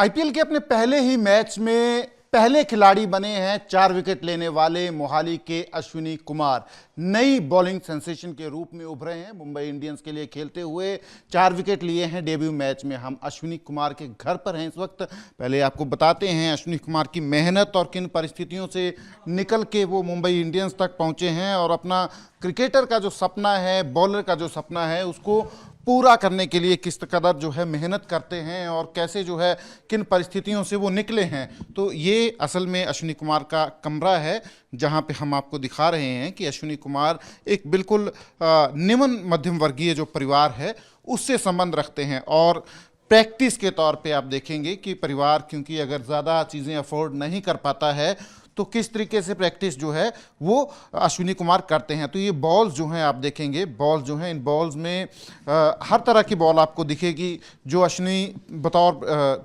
IPL के अपने पहले ही मैच में पहले खिलाड़ी बने हैं 4 विकेट लेने वाले मोहाली के अश्विनी कुमार। नई बॉलिंग सेंसेशन के रूप में उभरे हैं। मुंबई इंडियंस के लिए खेलते हुए 4 विकेट लिए हैं डेब्यू मैच में। हम अश्विनी कुमार के घर पर हैं इस वक्त। पहले आपको बताते हैं अश्विनी कुमार की मेहनत और किन परिस्थितियों से निकल के वो मुंबई इंडियंस तक पहुंचे हैं और अपना क्रिकेटर का जो सपना है, बॉलर का जो सपना है, उसको पूरा करने के लिए किस कदर जो है मेहनत करते हैं और कैसे जो है किन परिस्थितियों से वो निकले हैं। तो ये असल में अश्विनी कुमार का कमरा है जहां पे हम आपको दिखा रहे हैं कि अश्विनी कुमार एक बिल्कुल निम्न मध्यम वर्गीय जो परिवार है उससे संबंध रखते हैं। और प्रैक्टिस के तौर पे आप देखेंगे कि परिवार क्योंकि अगर ज़्यादा चीज़ें अफोर्ड नहीं कर पाता है तो किस तरीके से प्रैक्टिस जो है वो अश्विनी कुमार करते हैं। तो ये बॉल्स जो हैं आप देखेंगे, बॉल्स जो हैं इन बॉल्स में हर तरह की बॉल आपको दिखेगी जो अश्विनी बतौर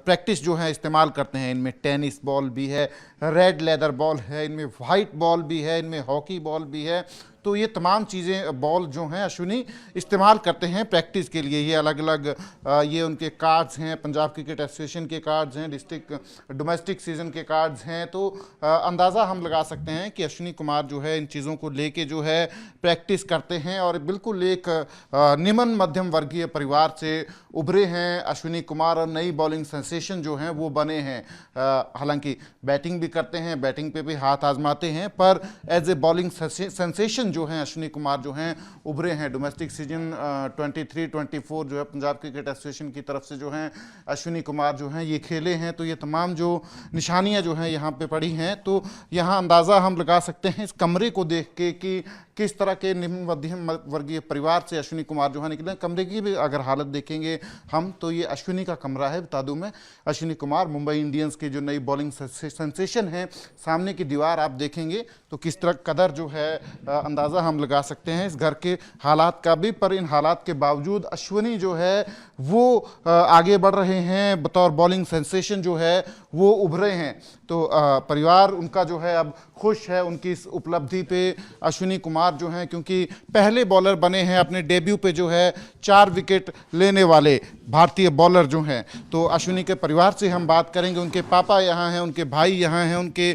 प्रैक्टिस जो है इस्तेमाल करते हैं। इनमें टेनिस बॉल भी है, रेड लेदर बॉल है, इनमें वाइट बॉल भी है, इनमें हॉकी बॉल भी है। तो ये तमाम चीज़ें बॉल जो हैं अश्विनी इस्तेमाल करते हैं प्रैक्टिस के लिए। ये अलग अलग ये उनके कार्ड्स हैं, पंजाब क्रिकेट एसोसिएशन के कार्ड्स हैं, डिस्ट्रिक्ट डोमेस्टिक सीजन के कार्ड्स हैं। तो अंदाज़ा हम लगा सकते हैं कि अश्विनी कुमार जो है इन चीज़ों को लेके जो है प्रैक्टिस करते हैं और बिल्कुल एक निम्न मध्यम वर्गीय परिवार से उभरे हैं अश्विनी कुमार और नई बॉलिंग सेंसेशन जो हैं वो बने हैं। हालांकि बैटिंग भी करते हैं, बैटिंग पे भी हाथ आजमाते हैं, पर एज ए बॉलिंग सेंसेशन जो हैं अश्विनी कुमार जो हैं उभरे हैं। डोमेस्टिक सीजन 23-24 जो है पंजाब क्रिकेट एसोसिएशन की तरफ से जो हैं अश्विनी कुमार जो हैं ये खेले हैं। तो ये तमाम जो निशानियां जो हैं यहाँ पे पड़ी हैं। तो यहाँ अंदाज़ा हम लगा सकते हैं इस कमरे को देख के कि किस तरह के निम्न मध्यम वर्गीय परिवार से अश्विनी कुमार जो है निकले। कमरे की भी अगर हालत देखेंगे हम तो ये अश्विनी का कमरा है। बता दूं मैं, अश्विनी कुमार मुंबई इंडियंस की जो नई बॉलिंग सेंसेशन है, सामने की दीवार आप देखेंगे तो किस तरह कदर जो है अंदाज़ा हम लगा सकते हैं इस घर के हालात का भी। पर इन हालात के बावजूद अश्विनी जो है वो आगे बढ़ रहे हैं, बतौर बॉलिंग सेंसेशन जो है वो उभरे हैं। तो परिवार उनका जो है अब खुश है उनकी इस उपलब्धि पे। अश्विनी कुमार जो हैं क्योंकि पहले बॉलर बने हैं अपने डेब्यू पे जो है 4 विकेट लेने वाले भारतीय बॉलर जो हैं। तो अश्विनी के परिवार से हम बात करेंगे। उनके पापा यहाँ हैं, उनके भाई यहाँ हैं, उनके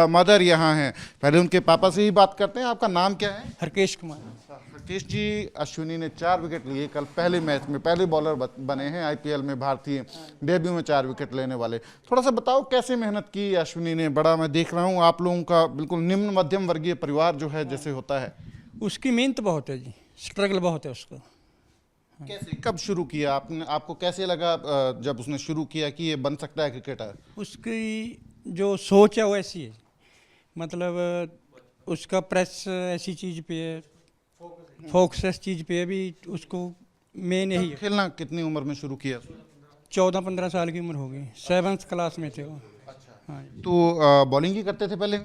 मदर यहाँ हैं। पहले उनके पापा से ही बात करते हैं। आपका नाम क्या है? हरकेश कुमार। हरकेश जी, अश्विनी ने 4 विकेट लिए कल पहले मैच में, पहले बॉलर बने हैं आईपीएल में भारतीय, डेब्यू में 4 विकेट लेने वाले। थोड़ा सा बताओ कैसे मेहनत की अश्विनी ने। बड़ा मैं देख रहा हूँ आप लोगों का बिल्कुल निम्न मध्यम वर्गीय परिवार जो है जैसे होता है। उसकी मेहनत बहुत है जी, स्ट्रगल बहुत है उसका। कैसे, कब शुरू किया आपने? आपको कैसे लगा जब उसने शुरू किया कि ये बन सकता है क्रिकेटर? उसकी जो सोच है वो ऐसी है, मतलब उसका प्रेस ऐसी चीज़ पे है, फोकस ऐसी चीज़ पे है भी। उसको मेन यही है। खेलना कितनी उम्र में शुरू किया? 14-15 साल की उम्र हो गई, 7th क्लास में थे वो। हाँ जी। तो बॉलिंग ही करते थे पहले?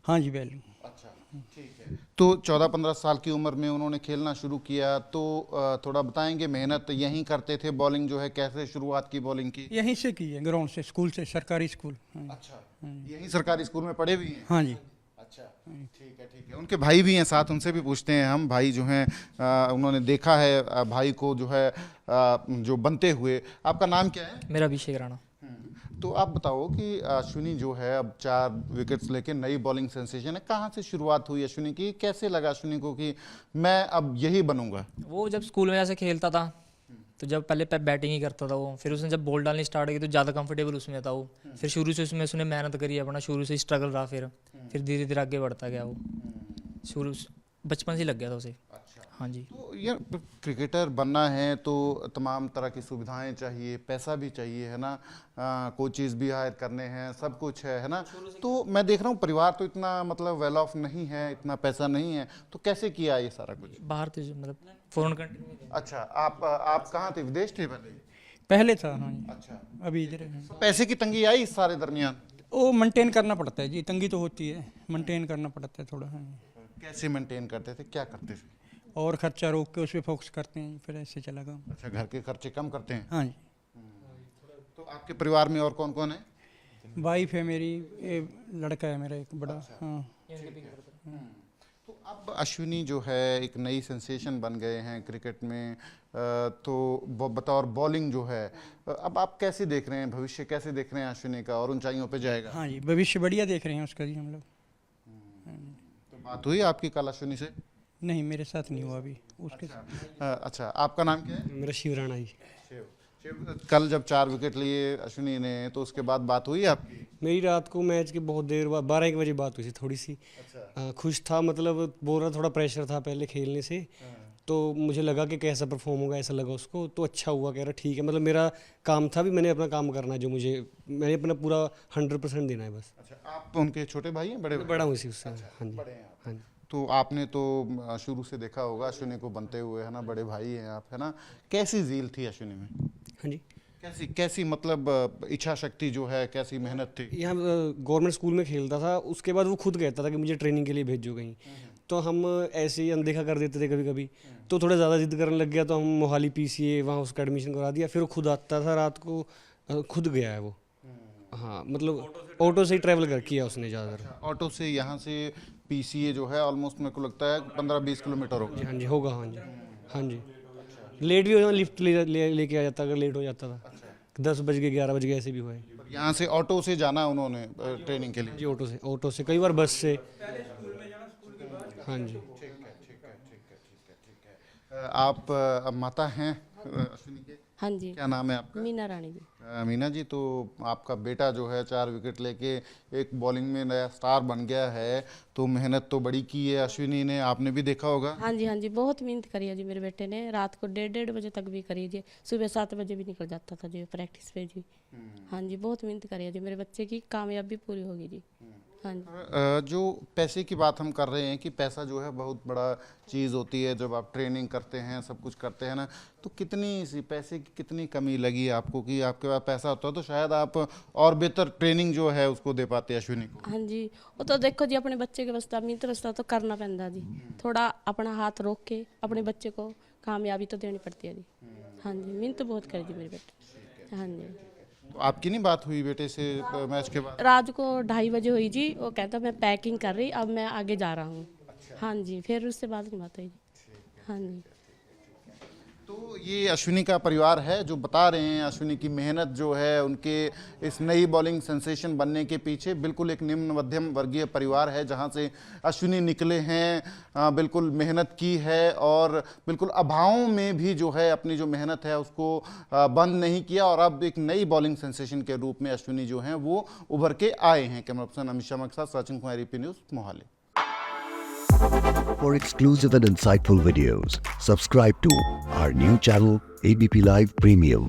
हाँ जी, बैल। अच्छा, ठीक है। तो 14-15 साल की उम्र में उन्होंने खेलना शुरू किया। तो थोड़ा बताएंगे, मेहनत यहीं करते थे, बॉलिंग जो है कैसे शुरुआत की बॉलिंग की? यहीं से की है, ग्राउंड से, स्कूल से, सरकारी स्कूल। हाँ। अच्छा, यहीं सरकारी स्कूल में पढ़े भी हैं? हाँ जी। अच्छा, ठीक है, ठीक है। उनके भाई भी हैं साथ, उनसे भी पूछते हैं हम। भाई जो हैं उन्होंने देखा है भाई को जो है जो बनते हुए। आपका नाम क्या है? मेरा अभिषेक राणा। तो आप बताओ कि अश्विनी जो है अब 4 विकेट्स लेके नई बॉलिंग सेंसेशन है, कहाँ से शुरुआत हुई अश्विनी की? कैसे लगा अश्विनी को कि मैं अब यही बनूंगा? वो जब स्कूल में जैसे खेलता था तो जब पहले बैटिंग ही करता था वो, फिर उसने जब बॉल डालनी स्टार्ट की तो ज़्यादा कंफर्टेबल उसमें था वो। फिर शुरू से उसमें उसने मेहनत करी अपना, शुरू से स्ट्रगल रहा, फिर धीरे धीरे आगे बढ़ता गया वो। शुरू बचपन से ही लग गया था उसे। हाँ जी। तो यार क्रिकेटर बनना है तो तमाम तरह की सुविधाएं चाहिए, पैसा भी चाहिए, है ना? कोचेस भी हायर करने हैं, सब कुछ है ना? तो मैं देख रहा हूँ परिवार तो इतना मतलब वेल ऑफ नहीं है, इतना पैसा नहीं है। तो कैसे किया ये सारा कुछ? बाहर थे मतलब फॉरेन कंट्री में थे। अच्छा, आप कहाँ थे? विदेश थे पहले? पहले था। हाँ जी। अच्छा, अभी इधर है। पैसे की तंगी आई इस सारे दरमियान? वो मेंटेन करना पड़ता है जी, तंगी तो होती है, मेंटेन करना पड़ता है थोड़ा। हाँ। कैसे मेंटेन करते थे, क्या करते थे? और खर्चा रोक के उस पर फोकस करते हैं, फिर ऐसे चला गया। अच्छा, घर के खर्चे कम करते हैं। हाँ जी। तो आपके परिवार में और कौन कौन है? वाइफ है मेरी, ये लड़का है मेरा एक बड़ा। हाँ। तो अब अश्विनी जो है एक नई सेंसेशन बन गए हैं क्रिकेट में, तो बतौर बॉलिंग जो है, अब आप कैसे देख रहे हैं, भविष्य कैसे देख रहे हैं अश्विनी का, और ऊंचाइयों पे जाएगा? हाँ जी, भविष्य बढ़िया देख रहे हैं उसका जी हम लोग। तो बात हुई आपकी कल अश्विनी से? नहीं, मेरे साथ नहीं हुआ अभी उसके अच्छा, आपका नाम क्या है? मेरा शिव राणा जी। शिव, कल जब 4 विकेट लिए अश्विनी ने, तो उसके बाद बात हुई आपकी? मेरी रात को मैच के बहुत देर बाद 12-1 बजे बात हुई थी थोड़ी सी। खुश था, मतलब बोल रहा थोड़ा प्रेशर था पहले खेलने से, तो मुझे लगा कि कैसा परफॉर्म होगा, ऐसा लगा उसको, तो अच्छा हुआ, कह रहा ठीक है, मतलब मेरा काम था भी, मैंने अपना काम करना है, जो मैंने अपना पूरा 100% देना है बस। अच्छा, आप उनके छोटे भाई हैं, बड़े? बड़ा हूँ इसी उससे। हाँ जी, हाँ जी। तो आपने तो शुरू से देखा होगा अश्विनी को बनते हुए, है ना, बड़े भाई हैं आप, है ना, कैसी झील थी अश्विनी में? हाँ जी, कैसी मतलब इच्छा शक्ति जो है, कैसी मेहनत थी? यहाँ गवर्नमेंट स्कूल में खेलता था, उसके बाद वो खुद कहता था कि मुझे ट्रेनिंग के लिए भेजो कहीं, तो हम ऐसे ही अनदेखा कर देते थे कभी कभी, तो थोड़ा ज़्यादा जिद करने लग गया, तो हम मोहाली PCA वहाँ उसका एडमिशन करा दिया, फिर वो खुद आता था रात को, खुद गया है वो। हाँ, मतलब ऑटो से ही ट्रैवल किया उसने ज़्यादातर। ऑटो से यहाँ से PCA जो है ऑलमोस्ट मेरे को लगता है 15-20 किलोमीटर होगा। हाँ जी, होगा। हाँ जी, हाँ जी। लेट भी हो जाता, लिफ्ट लेके आ जाता अगर लेट हो जाता था। 10 बज गए, 11 बज गए, ऐसे भी हुआ है। यहाँ से ऑटो से जाना उन्होंने ट्रेनिंग के लिए? जी, ऑटो से कई बार बस से। हाँ जी। आप माता हैं अश्विनी के? हाँ जी, क्या नाम है आपका? मीना रानी जी। मीना जी, तो आपका बेटा जो है 4 विकेट लेके एक बॉलिंग में नया स्टार बन गया है, तो मेहनत तो बड़ी की है अश्विनी ने, आपने भी देखा होगा। हाँ जी, हाँ जी, बहुत मेहनत करी है जी मेरे बेटे ने, रात को 1:30 बजे तक भी करी जी, सुबह 7 बजे भी निकल जाता था जी प्रैक्टिस पे जी। हाँ जी, बहुत मेहनत करी है जी मेरे बच्चे की, कामयाबी पूरी होगी जी। हाँ जी। जो पैसे की बात हम कर रहे हैं कि पैसा जो है बहुत बड़ा चीज़ होती है, जब आप ट्रेनिंग करते हैं, सब कुछ करते हैं ना, तो कितनी सी पैसे की कितनी कमी लगी आपको कि आपके पास पैसा होता तो शायद आप और बेहतर ट्रेनिंग जो है उसको दे पाते अश्विनी को? हाँ जी, वो तो देखो जी, अपने बच्चे के वास्ते मेहनत वास्ते तो करना पैंदा जी, थोड़ा अपना हाथ रोक के अपने बच्चे को कामयाबी तो देनी पड़ती है जी। हाँ जी, मेहनत तो बहुत करी जी मेरे बेटे। हाँ जी। तो आपकी नहीं बात हुई बेटे से मैच के बाद? रात को 2:30 बजे हुई जी, वो कहता मैं पैकिंग कर रही, अब मैं आगे जा रहा हूँ। हाँ जी, फिर उससे बाद नहीं बात हुई जी। हाँ जी। तो ये अश्विनी का परिवार है जो बता रहे हैं अश्विनी की मेहनत जो है, उनके इस नई बॉलिंग सेंसेशन बनने के पीछे बिल्कुल एक निम्न मध्यम वर्गीय परिवार है, जहां से अश्विनी निकले हैं, बिल्कुल मेहनत की है, और बिल्कुल अभावों में भी जो है अपनी जो मेहनत है उसको बंद नहीं किया, और अब एक नई बॉलिंग सेंसेशन के रूप में अश्विनी जो हैं वो उभर के आए हैं। कैमरा पर्सन अमित शर्मा के साथ Sachin Kumar, AP news, Mohali. For exclusive and insightful videos, subscribe to our new channel, ABP Live Premium.